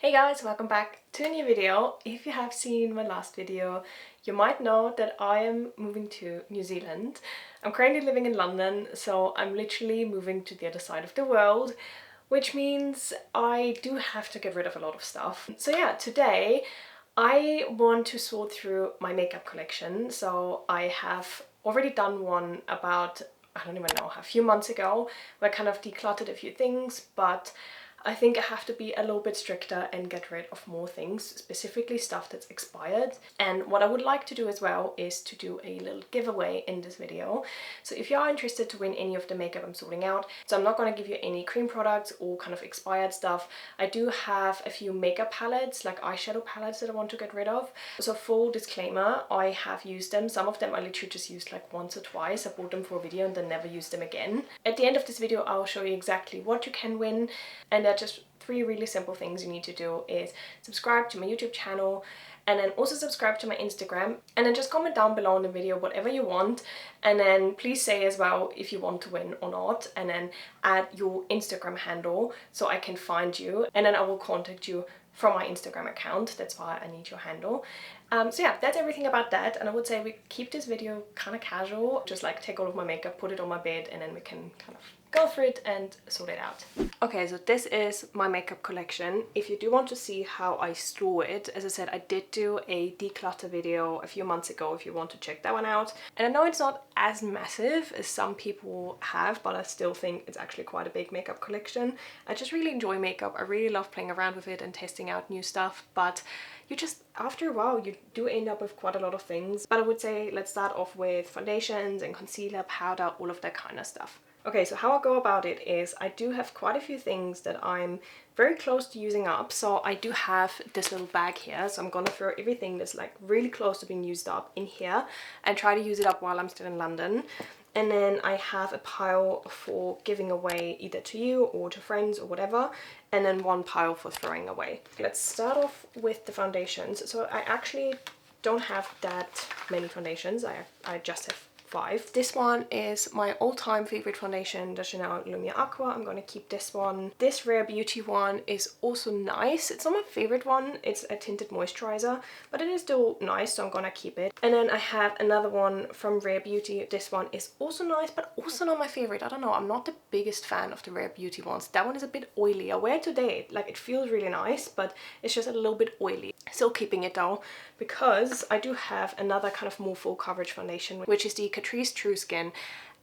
Hey guys, welcome back to a new video. If you have seen my last video, you might know that I am moving to New Zealand. I'm currently living in London, so I'm literally moving to the other side of the world, which means I do have to get rid of a lot of stuff. So yeah, today I want to sort through my makeup collection. So I have already done one about, I don't even know, a few months ago, where I kind of decluttered a few things, but I think I have to be a little bit stricter and get rid of more things, specifically stuff that's expired. And what I would like to do as well is to do a little giveaway in this video. So if you are interested to win any of the makeup I'm sorting out, so I'm not going to give you any cream products or kind of expired stuff. I do have a few makeup palettes, like eyeshadow palettes, that I want to get rid of. So full disclaimer, I have used them. Some of them I literally just used like once or twice. I bought them for a video and then never used them again. At the end of this video, I'll show you exactly what you can win, and just 3 really simple things you need to do is subscribe to my YouTube channel, and then also subscribe to my Instagram, and then just comment down below in the video whatever you want, and then please say as well if you want to win or not, and then add your Instagram handle so I can find you, and then I will contact you from my Instagram account. That's why I need your handle. So yeah, that's everything about that, and I would say we keep this video kind of casual, just like take all of my makeup, put it on my bed, and then we can kind of go through it and sort it out. Okay, so this is my makeup collection. If you do want to see how I store it, as I said, I did do a declutter video a few months ago if you want to check that one out. And I know it's not as massive as some people have, but I still think it's actually quite a big makeup collection. I just really enjoy makeup. I really love playing around with it and testing out new stuff, but you just, after a while, you do end up with quite a lot of things. But I would say let's start off with foundations and concealer, powder, all of that kind of stuff. Okay, so how I go about it is I do have quite a few things that I'm very close to using up. So I do have this little bag here, so I'm gonna throw everything that's like really close to being used up in here and try to use it up while I'm still in London. And then I have a pile for giving away either to you or to friends or whatever, and then one pile for throwing away. Let's start off with the foundations. So I actually don't have that many foundations. I just have 5. This one is my all-time favorite foundation, the Chanel Lumia Aqua. I'm gonna keep this one. This Rare Beauty one is also nice. It's not my favorite one. It's a tinted moisturizer, but it is still nice, so I'm gonna keep it. And then I have another one from Rare Beauty. This one is also nice, but also not my favorite. I don't know, I'm not the biggest fan of the Rare Beauty ones. That one is a bit oily. I wear it today, like it feels really nice, but it's just a little bit oily. Still keeping it though, because I do have another kind of more full coverage foundation, which is the Catrice True Skin.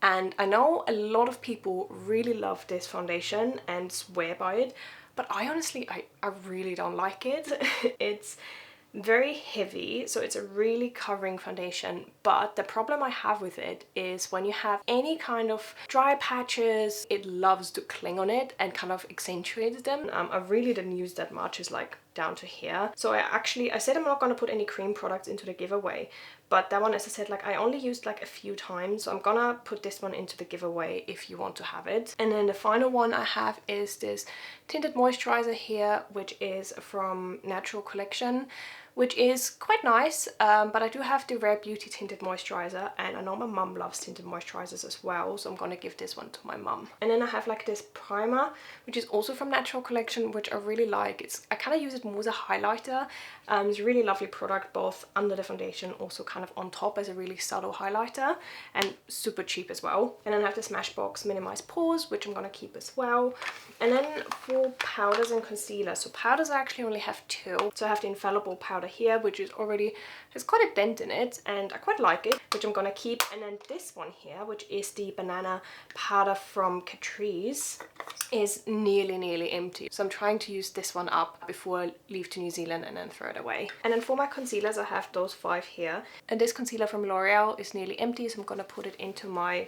And I know a lot of people really love this foundation and swear by it, but I honestly, I really don't like it. It's very heavy, so it's a really covering foundation, but the problem I have with it is when you have any kind of dry patches, it loves to cling on it and kind of accentuates them. I really didn't use that much. It's like down to here. So I said I'm not going to put any cream products into the giveaway, but that one, as I said, like I only used like a few times, so I'm gonna put this one into the giveaway if you want to have it. And then the final one I have is this tinted moisturizer here, which is from Natural Collection, which is quite nice, but I do have the Rare Beauty tinted moisturizer, and I know my mum loves tinted moisturizers as well, so I'm gonna give this one to my mum. And then I have like this primer, which is also from Natural Collection, which I really like. I kind of use it more as a highlighter. It's a really lovely product, both under the foundation, also kind of on top as a really subtle highlighter, and super cheap as well. And then I have the Smashbox Minimize Pores, which I'm gonna keep as well. And then for powders and concealer, so powders I actually only have 2. So I have the Infallible powder here, which is already has quite a dent in it, and I quite like it, which I'm gonna keep. And then this one here, which is the Banana powder from Catrice, is nearly empty, so I'm trying to use this one up before I leave to New Zealand and then throw it away. And then for my concealers, I have those 5 here, and this concealer from L'Oreal is nearly empty, so I'm gonna put it into my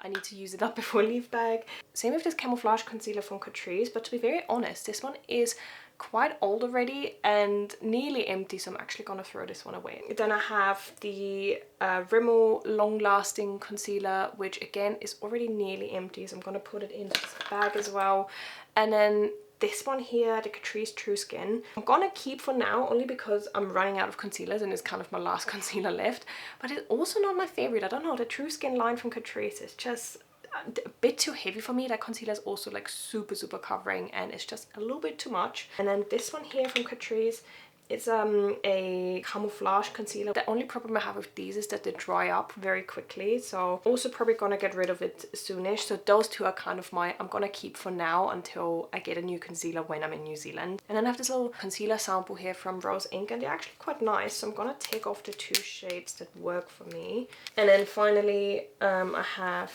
I need to use it up before I leave bag. Same with this Camouflage concealer from Catrice, but to be very honest, this one is quite old already and nearly empty, so I'm actually gonna throw this one away. Then I have the Rimmel Long Lasting Concealer, which again is already nearly empty, so I'm gonna put it into this bag as well. And then this one here, the Catrice True Skin, I'm gonna keep for now, only because I'm running out of concealers and it's kind of my last concealer left, but it's also not my favorite. I don't know, the True Skin line from Catrice is just, a bit too heavy for me. That concealer is also like super covering, and it's just a little bit too much. And then this one here from Catrice, it's a camouflage concealer. The only problem I have with these is that they dry up very quickly, so also probably gonna get rid of it soonish. So those two are kind of I'm gonna keep for now until I get a new concealer when I'm in New Zealand. And then I have this little concealer sample here from Rose Inc, and they're actually quite nice, so I'm gonna take off the 2 shades that work for me. And then finally I have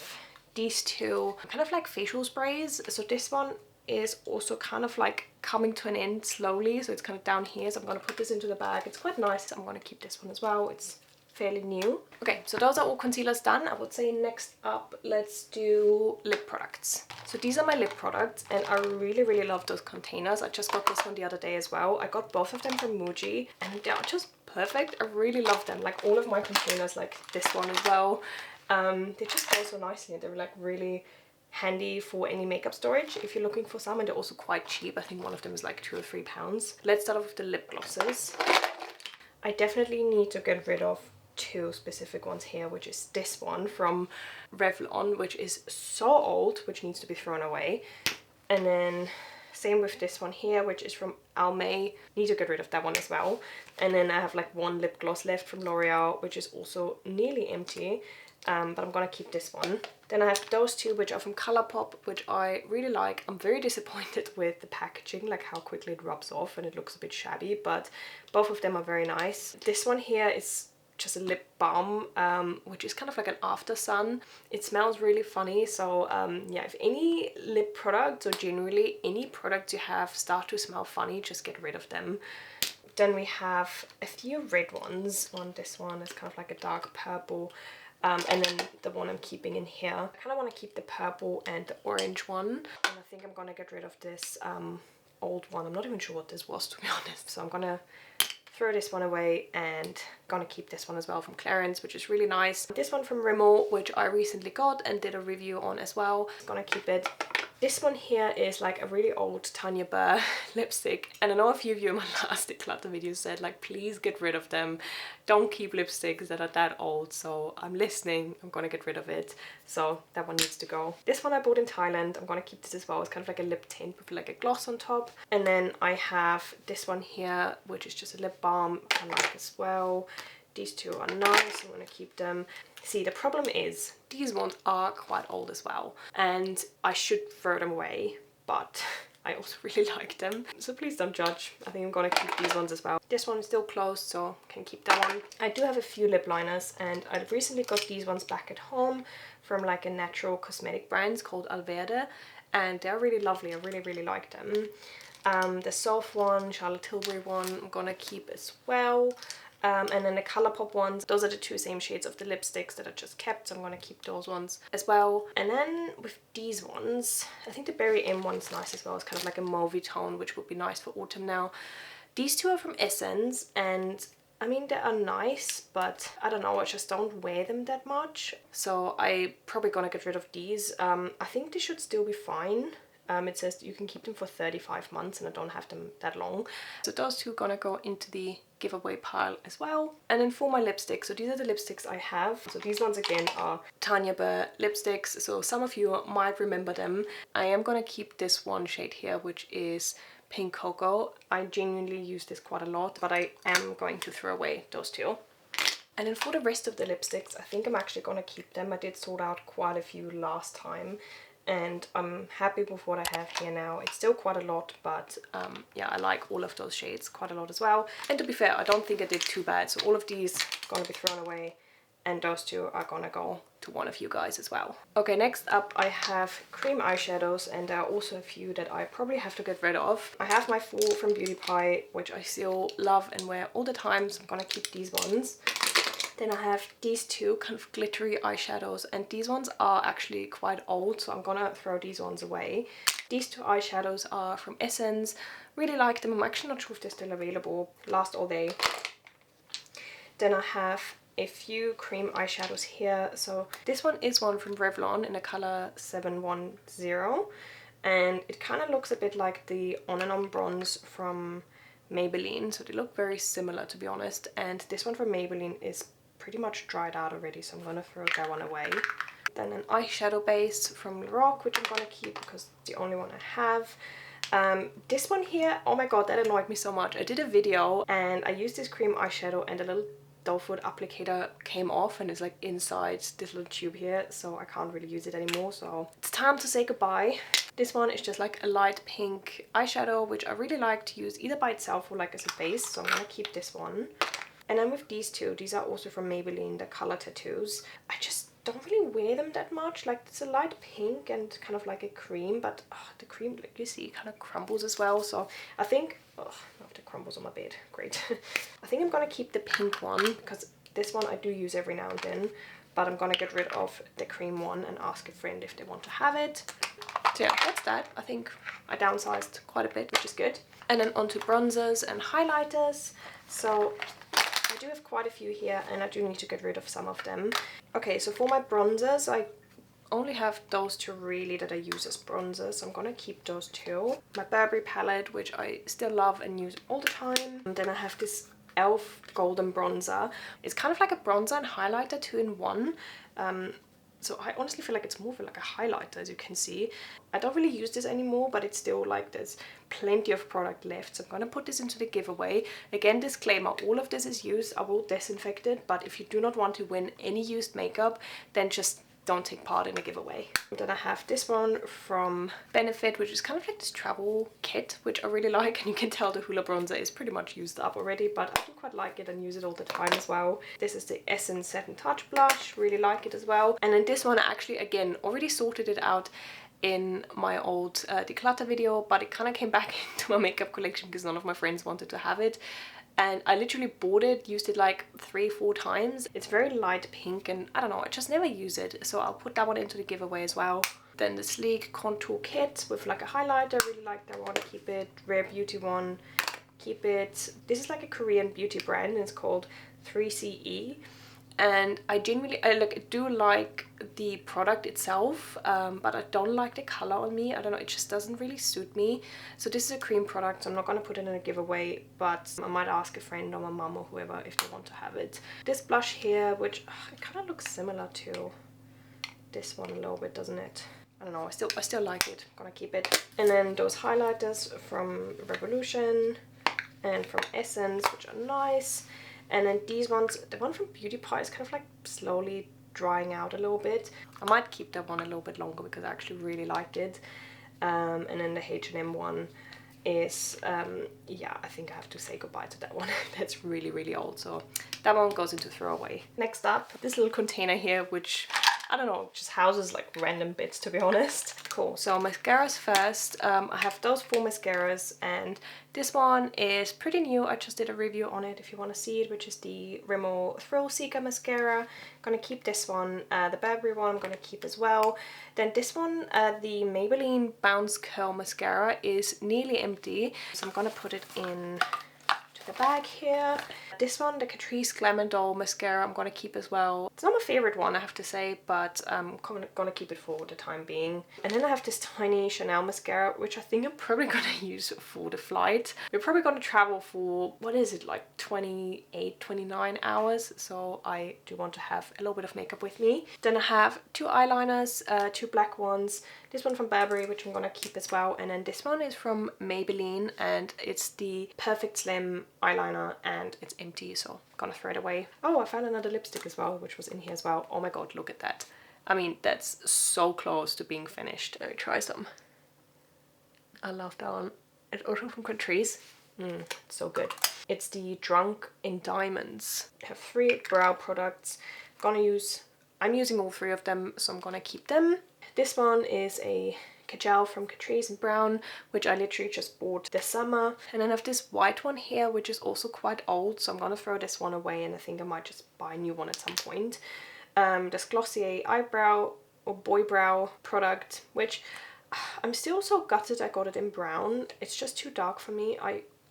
these 2 kind of like facial sprays. So this one is also kind of like coming to an end slowly, so it's kind of down here, so I'm going to put this into the bag. It's quite nice. I'm going to keep this one as well. It's fairly new. Okay, so those are all concealers done. I would say next up, let's do lip products. So these are my lip products, and I really love those containers. I just got this one the other day as well. I got both of them from Muji, and they are just perfect. I really love them. Like all of my containers, like this one as well, they just go so nicely. They're like really handy for any makeup storage if you're looking for some, and they're also quite cheap. I think one of them is like £2 or £3. Let's start off with the lip glosses. I definitely need to get rid of 2 specific ones here, which is this one from Revlon, which is so old, which needs to be thrown away. And then same with this one here, which is from Almay. Need to get rid of that one as well. And then I have like 1 lip gloss left from L'Oreal, which is also nearly empty. But I'm gonna keep this one. Then I have those 2, which are from Colourpop, which I really like. I'm very disappointed with the packaging, like how quickly it rubs off and it looks a bit shabby, but both of them are very nice. This one here is just a lip balm, which is kind of like an after sun. It smells really funny, so yeah, if any lip products or generally any products you have start to smell funny, just get rid of them. Then we have a few red ones. This one is kind of like a dark purple. And then the one I'm keeping in here. I kind of want to keep the purple and the orange one. And I think I'm going to get rid of this old one. I'm not even sure what this was, to be honest. So I'm going to throw this one away, and going to keep this one as well from Clarins, which is really nice. This one from Rimmel, which I recently got and did a review on as well. I'm going to keep it. This one here is like a really old Tanya Burr lipstick, and I know a few of you in my last declutter video said like, please get rid of them, don't keep lipsticks that are that old. So I'm listening, I'm gonna get rid of it. So that one needs to go. This one I bought in Thailand. I'm gonna keep this as well. It's kind of like a lip tint with like a gloss on top. And then I have this one here, which is just a lip balm I like as well. These 2 are nice. I'm gonna keep them. See, the problem is these ones are quite old as well, and I should throw them away, but I also really like them, so please don't judge. I think I'm gonna keep these ones as well. This one is still closed, so can keep that one. I do have a few lip liners, and I recently got these ones back at home from like a natural cosmetic brand called RØDE, and they're really lovely. I really like them. The soft one, Charlotte Tilbury one, I'm gonna keep as well. And then the Colourpop ones, those are the 2 same shades of the lipsticks that I just kept, so I'm going to keep those ones as well. And then with these ones, I think the Berry M one's nice as well. It's kind of like a mauvey tone, which would be nice for autumn now. These 2 are from Essence, and I mean, they are nice, but I don't know, I just don't wear them that much. So I'm probably going to get rid of these. I think they should still be fine. It says you can keep them for 35 months, and I don't have them that long. So those 2 are gonna go into the giveaway pile as well. And then for my lipsticks, so these are the lipsticks I have. So these ones again are Tanya Burr lipsticks, so some of you might remember them. I am gonna keep this one shade here, which is Pink Cocoa. I genuinely use this quite a lot, but I am going to throw away those 2. And then for the rest of the lipsticks, I think I'm actually gonna keep them. I did sort out quite a few last time, and I'm happy with what I have here now. It's still quite a lot, but yeah, I like all of those shades quite a lot as well. And to be fair, I don't think I did too bad. So all of these are gonna be thrown away, and those 2 are gonna go to one of you guys as well. Okay, next up I have cream eyeshadows, and there are also a few that I probably have to get rid of. I have my 4 from Beauty Pie, which I still love and wear all the time, so I'm gonna keep these ones. Then I have these 2 kind of glittery eyeshadows, and these ones are actually quite old, so I'm gonna throw these ones away. These 2 eyeshadows are from Essence. Really like them. I'm actually not sure if they're still available. Last all day. Then I have a few cream eyeshadows here. So this one is one from Revlon in the color 710, and it kind of looks a bit like the On and On bronze from Maybelline, so they look very similar, to be honest. And this one from Maybelline is pretty much dried out already, so I'm gonna throw that one away. Then an eyeshadow base from Lorac, which I'm gonna keep because it's the only one I have. This one here, oh my god, that annoyed me so much. I did a video and I used this cream eyeshadow and a little doe foot applicator came off and it's like inside this little tube here, so I can't really use it anymore, so it's time to say goodbye. This one is just like a light pink eyeshadow, which I really like to use either by itself or like as a base, so I'm gonna keep this one. And then with these two, these are also from Maybelline, the Color Tattoos. I just don't really wear them that much. Like, it's a light pink and kind of like a cream, but the cream, like you see, kind of crumbles as well. So I think, oh, it crumbles on my bed. Great. I think I'm gonna keep the pink one because this one I do use every now and then, but I'm gonna get rid of the cream one and ask a friend if they want to have it. So yeah, that's that. I think I downsized quite a bit, which is good. And then onto bronzers and highlighters. So I do have quite a few here and I do need to get rid of some of them. Okay, so for my bronzers, I only have those two really that I use as bronzers, so I'm gonna keep those two. My Burberry palette, which I still love and use all the time. And then I have this e.l.f. golden bronzer. It's kind of like a bronzer and highlighter 2-in-1. So I honestly feel like it's more of like a highlighter, as you can see. I don't really use this anymore, but it's still like there's plenty of product left. So I'm gonna put this into the giveaway. Again, disclaimer, all of this is used. I will disinfect it, but if you do not want to win any used makeup, then just don't take part in a giveaway. And then I have this one from Benefit, which is kind of like this travel kit, which I really like, and you can tell the Hoola bronzer is pretty much used up already, but I do quite like it and use it all the time as well. This is the Essence Set and Touch blush, really like it as well. And then this one, I actually, again, already sorted it out in my old declutter video, but it kind of came back into my makeup collection because none of my friends wanted to have it. And I literally bought it, used it like 3-4 times. It's very light pink and I don't know, I just never use it. So I'll put that one into the giveaway as well. Then the Sleek Contour Kit with like a highlighter, really like that one, keep it. Rare Beauty one, keep it. This is like a Korean beauty brand and it's called 3CE. And I genuinely, I do like the product itself, but I don't like the color on me. I don't know, it just doesn't really suit me. So this is a cream product, so I'm not going to put it in a giveaway, but I might ask a friend or my mom or whoever if they want to have it. This blush here, which it kind of looks similar to this one a little bit, doesn't it? I don't know, I still like it. I'm gonna keep it. And then those highlighters from Revolution and from Essence, which are nice. And then these ones, the one from Beauty Pie is kind of like slowly drying out a little bit. I might keep that one a little bit longer because I actually really liked it. And then the H&M one is, yeah, I think I have to say goodbye to that one. That's really, really old. So that one goes into throwaway. Next up, this little container here, which I don't know, just houses like random bits, to be honest. Cool, so mascaras first. I have those 4 mascaras and this one is pretty new. I just did a review on it if you want to see it, which is the Rimmel Thrill Seeker mascara. I'm gonna keep this one. The Burberry one I'm gonna keep as well. Then this one, the Maybelline Bounce Curl mascara is nearly empty, so I'm gonna put it in the bag here. This one, the Catrice Glamour Doll mascara, I'm gonna keep as well. It's not my favorite one, I have to say, but I'm gonna keep it for the time being. And then I have this tiny Chanel mascara, which I think I'm probably gonna use for the flight. We're probably gonna travel for, what is it, like 28, 29 hours, so I do want to have a little bit of makeup with me. Then I have 2 eyeliners, 2 black ones. This one from Burberry, which I'm gonna keep as well, and then this one is from Maybelline, and it's the Perfect Slim eyeliner, and it's empty, so I'm gonna throw it away. Oh, I found another lipstick as well, which was in here as well. Oh my god, look at that. I mean, that's so close to being finished. Let me try some. I love that one. It's also from Catrice. It's so good. It's the Drunk in Diamonds. I have 3 brow products. I'm using all 3 of them, so I'm gonna keep them. This one is a Kajal from Catrice in brown, which I literally just bought this summer. And then I have this white one here, which is also quite old, so I'm gonna throw this one away and I think I might just buy a new one at some point. This Glossier eyebrow or boy brow product, which I'm still so gutted I got it in brown. It's just too dark for me.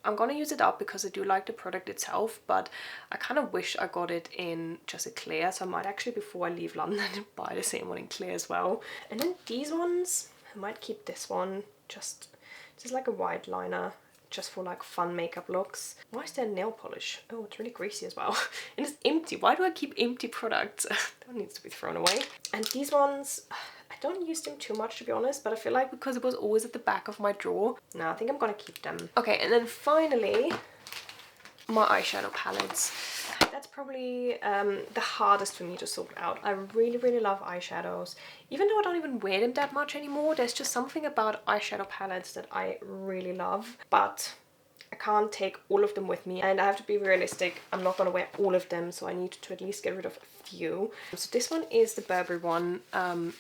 I'm gonna use it up because I do like the product itself, but I kind of wish I got it in just a clear, so I might actually, before I leave London, buy the same one in clear as well. And then these ones, I might keep this one, just like a white liner. just for like fun makeup looks. Why is there nail polish? Oh, it's really greasy as well. And it's empty. Why do I keep empty products? That needs to be thrown away. And these ones, I don't use them too much to be honest, but I feel like because it was always at the back of my drawer, no, I think I'm gonna keep them. Okay, and then finally, my eyeshadow palettes. That's probably the hardest for me to sort out. I really love eyeshadows. Even though I don't even wear them that much anymore, there's just something about eyeshadow palettes that I really love. But I can't take all of them with me, and I have to be realistic. I'm not gonna wear all of them, so I need to at least get rid of a few. So this one is the Burberry one,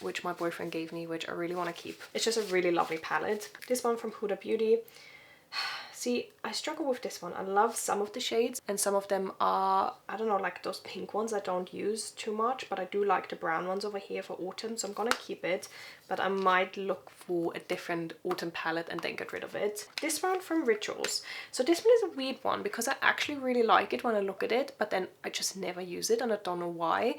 which my boyfriend gave me, which I really want to keep. It's just a really lovely palette. This one from Huda Beauty. See, I struggle with this one. I love some of the shades, and some of them are, I don't know, like those pink ones I don't use too much, but I do like the brown ones over here for autumn, so I'm gonna keep it. But I might look for a different autumn palette and then get rid of it. This one from Rituals. So this one is a weird one because I actually really like it when I look at it, but then I just never use it and I don't know why.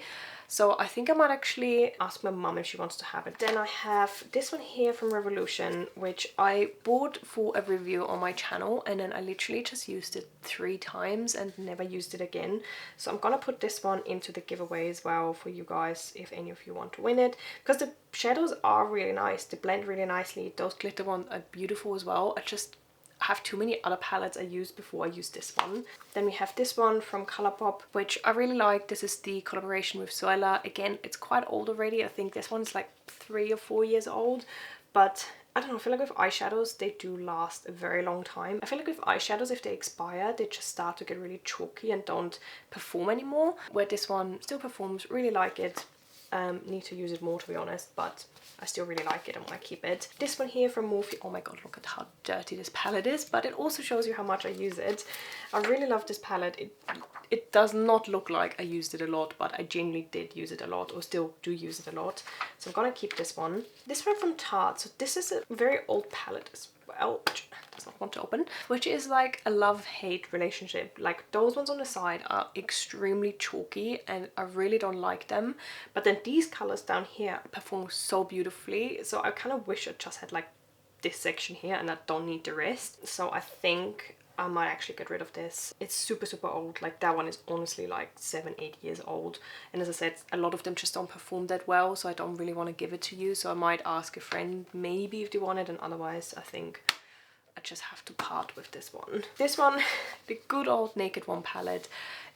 So I think I might actually ask my mum if she wants to have it. Then I have this one here from Revolution, which I bought for a review on my channel, and then I literally just used it 3 times and never used it again. So I'm gonna put this one into the giveaway as well for you guys if any of you want to win it, because the shadows are really nice. They blend really nicely. Those glitter ones are beautiful as well. I just have too many other palettes I used before I used this one. Then we have this one from Colourpop, which I really like. This is the collaboration with Zoella. Again, it's quite old already. I think this one's like 3 or 4 years old, but I don't know, I feel like with eyeshadows, they do last a very long time. I feel like with eyeshadows, if they expire, they just start to get really chalky and don't perform anymore, where this one still performs. Really like it. Need to use it more to be honest, but I still really like it and want to keep it. This one here from Morphe. Oh my god, look at how dirty this palette is, but it also shows you how much I use it. I really love this palette. It does not look like I used it a lot, but I genuinely did use it a lot, or still do use it a lot. So I'm gonna keep this one. This one from Tarte. So this is a very old palette as well, which does not want to open, which is like a love-hate relationship. Like those ones on the side are extremely chalky and I really don't like them, but then these colors down here perform so beautifully. So I kind of wish I just had like this section here and I don't need the rest. So I think I might actually get rid of this. It's super old. Like that one is honestly like 7-8 years old, and as I said, a lot of them just don't perform that well, so I don't really want to give it to you. So I might ask a friend maybe if they want it, and otherwise I think I just have to part with this one. This one, the good old Naked One palette,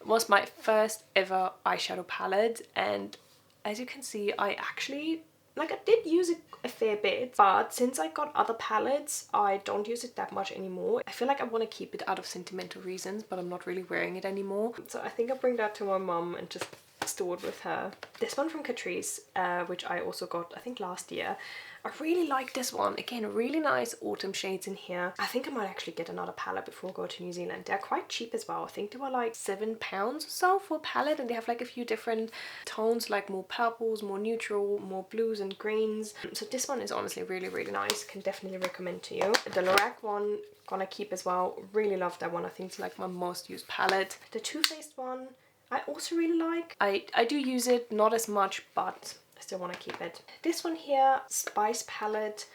was my first ever eyeshadow palette, and as you can see, I actually, like, I did use it a fair bit, but since I got other palettes, I don't use it that much anymore. I feel like I want to keep it out of sentimental reasons, but I'm not really wearing it anymore. So I think I'll bring that to my mum and just store it with her. This one from Catrice, which I also got, I think, last year. I really like this one. Again, really nice autumn shades in here. I think I might actually get another palette before I go to New Zealand. They're quite cheap as well. I think they were like £7 or so for a palette, and they have like a few different tones, like more purples, more neutral, more blues and greens. So this one is honestly really nice. Can definitely recommend to you. The Lorac one, gonna keep as well. Really love that one. I think it's like my most used palette. The Too Faced one, I also really like. I do use it, not as much, but I still want to keep it. This one here, Spice palette.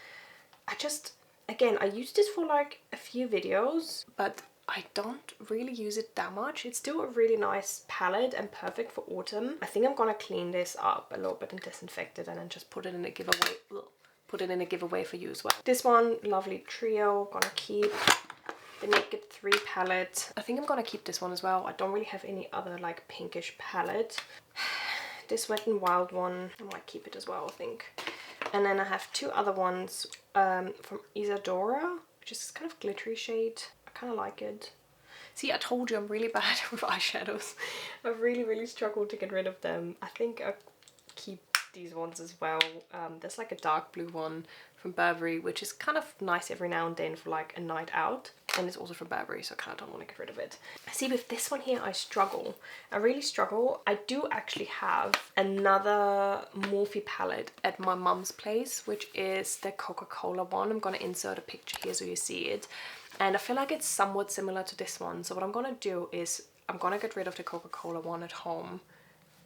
Again, I used this for like a few videos, but I don't really use it that much. It's still a really nice palette and perfect for autumn. I think I'm gonna clean this up a little bit and disinfect it, and then just put it in a giveaway. Put it in a giveaway for you as well. This one, lovely trio, gonna keep. The Naked 3 palette. I think I'm gonna keep this one as well. I don't really have any other like pinkish palette. This Wet n Wild one, I might keep it as well, I think. And then I have 2 other ones from Isadora, which is kind of glittery shade. I kind of like it. See, I told you I'm really bad with eyeshadows. I've really struggled to get rid of them. I think I'll keep these ones as well. There's like a dark blue one from Burberry, which is kind of nice every now and then for like a night out. And it's also from Burberry, so I kind of don't want to get rid of it. See, with this one here, I struggle. I really struggle. I do actually have another Morphe palette at my mum's place, which is the Coca-Cola one. I'm going to insert a picture here so you see it. And I feel like it's somewhat similar to this one. So what I'm going to do is I'm going to get rid of the Coca-Cola one at home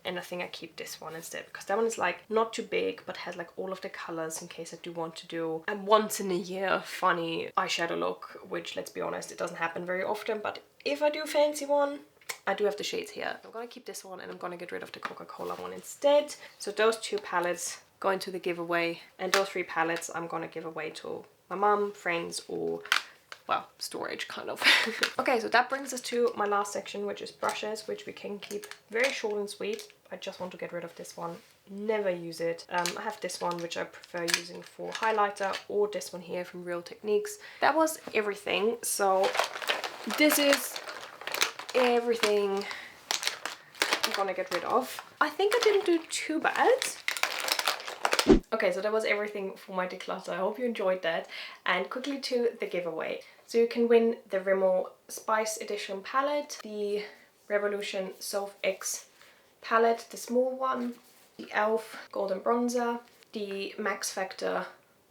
and I think I keep this one instead because that one is like not too big but has like all of the colors in case I do want to do a once in a year funny eyeshadow look, which, let's be honest, it doesn't happen very often, but if I do fancy one, I do have the shades here. I'm gonna keep this one and I'm gonna get rid of the Coca-Cola one instead. So those 2 palettes go into the giveaway, and those 3 palettes I'm gonna give away to my mum, friends, or, well, storage kind of. Okay, so that brings us to my last section, which is brushes, which we can keep very short and sweet. I just want to get rid of this one. Never use it. I have this one which I prefer using for highlighter, or this one here from Real Techniques. That was everything. So this is everything I'm gonna get rid of. I think I didn't do too bad. Okay, so that was everything for my declutter. I hope you enjoyed that. And quickly to the giveaway. So you can win the Rimmel Spice Edition palette, the Revolution Soph X palette, the small one, the e.l.f. Golden Bronzer, the Max Factor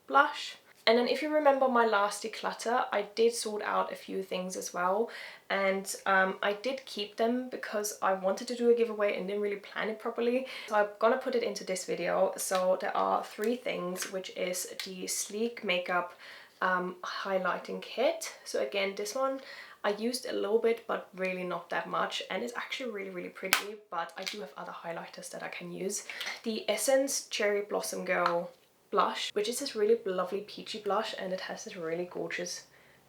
blush. And then if you remember my last declutter, I did sort out a few things as well, and I did keep them because I wanted to do a giveaway and didn't really plan it properly. So I'm gonna put it into this video. So there are 3 things, which is the Sleek Makeup highlighting kit. So again, this one I used a little bit, but really not that much, and it's actually really pretty, but I do have other highlighters that I can use. The Essence Cherry Blossom Girl blush, which is this really lovely peachy blush, and it has this really gorgeous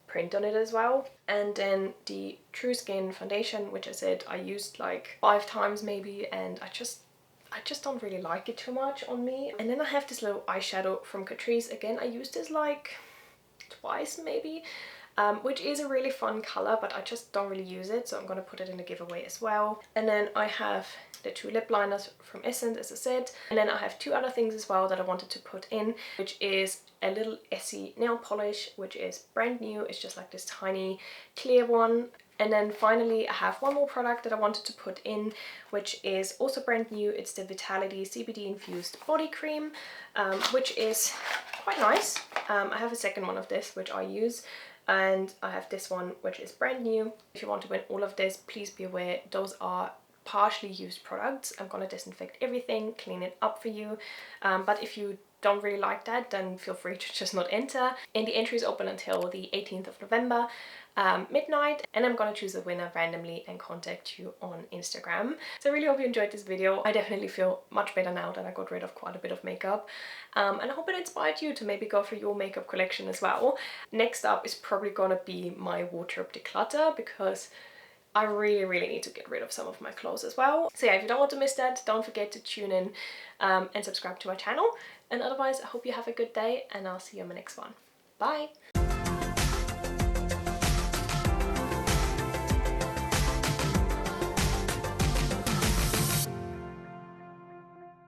print on it as well. And then the True Skin foundation, which I said I used like 5 times maybe, and I just don't really like it too much on me. And then I have this little eyeshadow from Catrice. Again, I used this like twice maybe, which is a really fun color, but I just don't really use it, so I'm going to put it in the giveaway as well. And then I have the 2 lip liners from Essence, as I said, and then I have 2 other things as well that I wanted to put in, which is a little Essie nail polish, which is brand new. It's just like this tiny clear one. And then finally I have one more product that I wanted to put in, which is also brand new. It's the Vitality CBD infused body cream, which is quite nice. I have a second one of this which I use, and I have this one which is brand new. If you want to win all of this, please be aware those are partially used products. I'm gonna disinfect everything, clean it up for you, but if you don't really like that, then feel free to just not enter. And the entry is open until the 18th of November, midnight, and I'm gonna choose a winner randomly and contact you on Instagram. So I really hope you enjoyed this video. I definitely feel much better now that I got rid of quite a bit of makeup, and I hope it inspired you to maybe go through your makeup collection as well. Next up is probably gonna be my wardrobe declutter, because I really need to get rid of some of my clothes as well. So yeah, if you don't want to miss that, don't forget to tune in and subscribe to my channel. And otherwise, I hope you have a good day, and I'll see you on my next one. Bye!